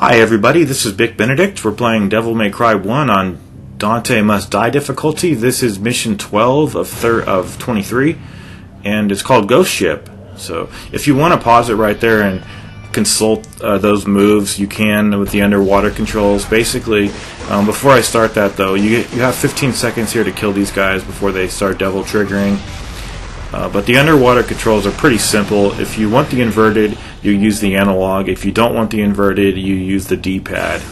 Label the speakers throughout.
Speaker 1: Hi everybody, this is Bic Benedict. We're playing Devil May Cry 1 on Dante Must Die difficulty. This is mission 12 of 23, and it's called Ghost Ship. So if you want to pause it right there and consult those moves, you can with the underwater controls. Basically, before I start that though, you have 15 seconds here to kill these guys before they start devil triggering. But the underwater controls are pretty simple. If you want the inverted, you use the analog. If you don't want the inverted, you use the D-pad.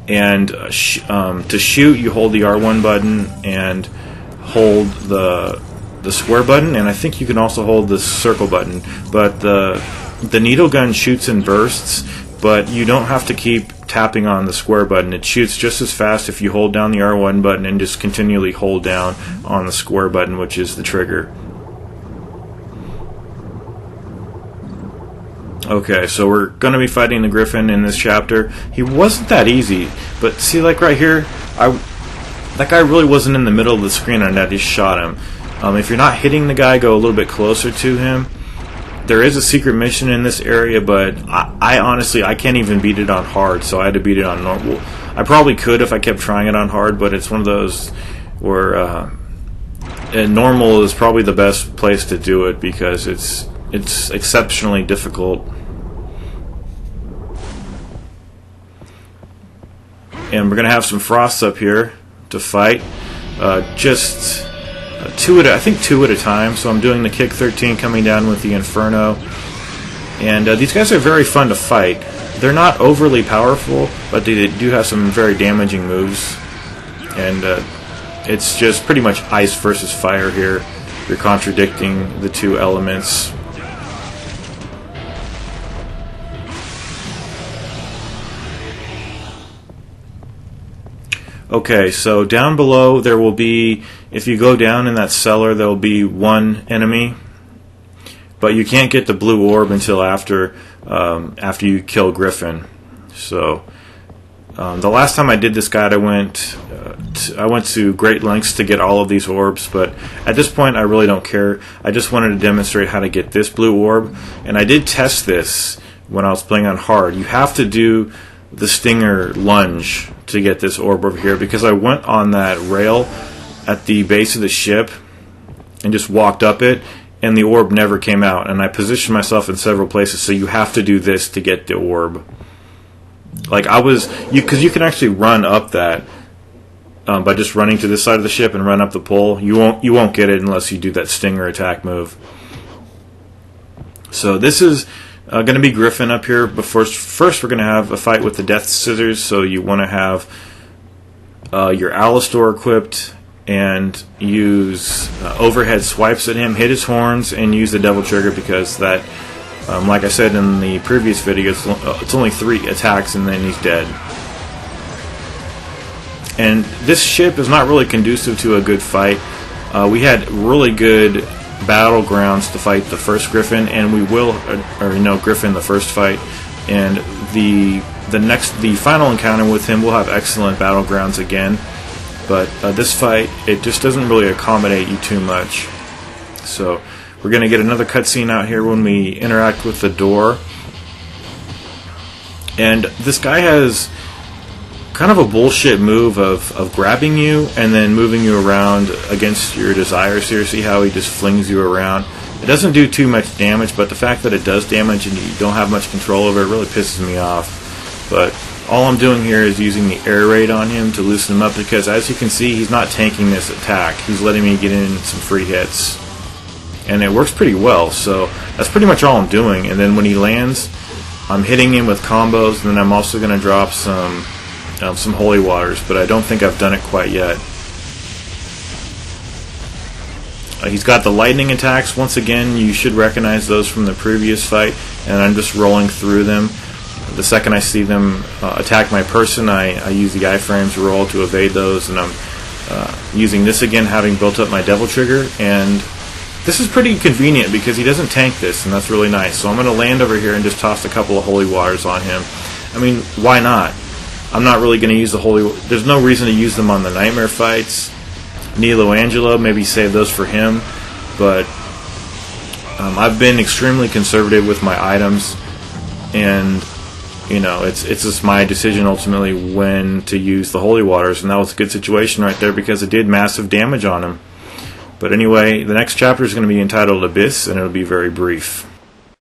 Speaker 1: And to shoot, you hold the R1 button and hold the square button, and I think you can also hold the circle button. But the needle gun shoots in bursts, but you don't have to keep tapping on the square button. It shoots just as fast if you hold down the R1 button and just continually hold down on the square button, which is the trigger. Okay, so we're going to be fighting the Griffin in this chapter. He wasn't that easy, but see, like right here, that guy really wasn't in the middle of the screen and I just shot him. If you're not hitting the guy, go a little bit closer to him. There is a secret mission in this area, but I honestly can't even beat it on hard, so I had to beat it on normal. I probably could if I kept trying it on hard, but it's one of those where normal is probably the best place to do it because it's exceptionally difficult. And we're gonna have some frosts up here to fight. Just two at a time. So I'm doing the kick 13 coming down with the Inferno, and these guys are very fun to fight. They're not overly powerful, but they do have some very damaging moves, and it's just pretty much ice versus fire here. You're contradicting the two elements. Okay, so down below there will be, if you go down in that cellar, there will be one enemy, but you can't get the blue orb until after you kill Griffin. So the last time I did this guide, I went to great lengths to get all of these orbs, but at this point I really don't care. I just wanted to demonstrate how to get this blue orb, and I did test this when I was playing on hard. You have to do the stinger lunge to get this orb over here, because I went on that rail at the base of the ship and just walked up it, and the orb never came out, and I positioned myself in several places. So you have to do this to get the orb. Like because you can actually run up that by just running to this side of the ship and run up the pole. You won't get it unless you do that stinger attack move. So this is going to be Griffin up here, but first we're going to have a fight with the Death Scissors, so you want to have your Alistor equipped and use overhead swipes at him, hit his horns, and use the Devil Trigger, because that, like I said in the previous video, it's only 3 attacks and then he's dead. And this ship is not really conducive to a good fight. We had really good battlegrounds to fight the first Griffin, and we will, Griffin the first fight, and the final encounter with him will have excellent battlegrounds again. But this fight, it just doesn't really accommodate you too much. So we're going to get another cutscene out here when we interact with the door, and this guy has kind of a bullshit move of grabbing you and then moving you around against your desires here. See how he just flings you around? It doesn't do too much damage, but the fact that it does damage and you don't have much control over it really pisses me off. But all I'm doing here is using the air raid on him to loosen him up, because as you can see, he's not tanking this attack. He's letting me get in some free hits, and it works pretty well. So that's pretty much all I'm doing. And then when he lands, I'm hitting him with combos, and then I'm also going to drop some holy waters, but I don't think I've done it quite yet. He's got the lightning attacks. Once again, you should recognize those from the previous fight, and I'm just rolling through them. The second I see them attack my person, I use the iframes roll to evade those, and I'm using this again, having built up my Devil Trigger, and this is pretty convenient because he doesn't tank this, and that's really nice. So I'm going to land over here and just toss a couple of holy waters on him. I mean, why not? I'm not really going to use the holy... There's no reason to use them on the nightmare fights. Nilo Angelo, maybe save those for him. But I've been extremely conservative with my items, and it's just my decision ultimately when to use the holy waters, and that was a good situation right there because it did massive damage on him. But anyway, the next chapter is going to be entitled Abyss, and it'll be very brief.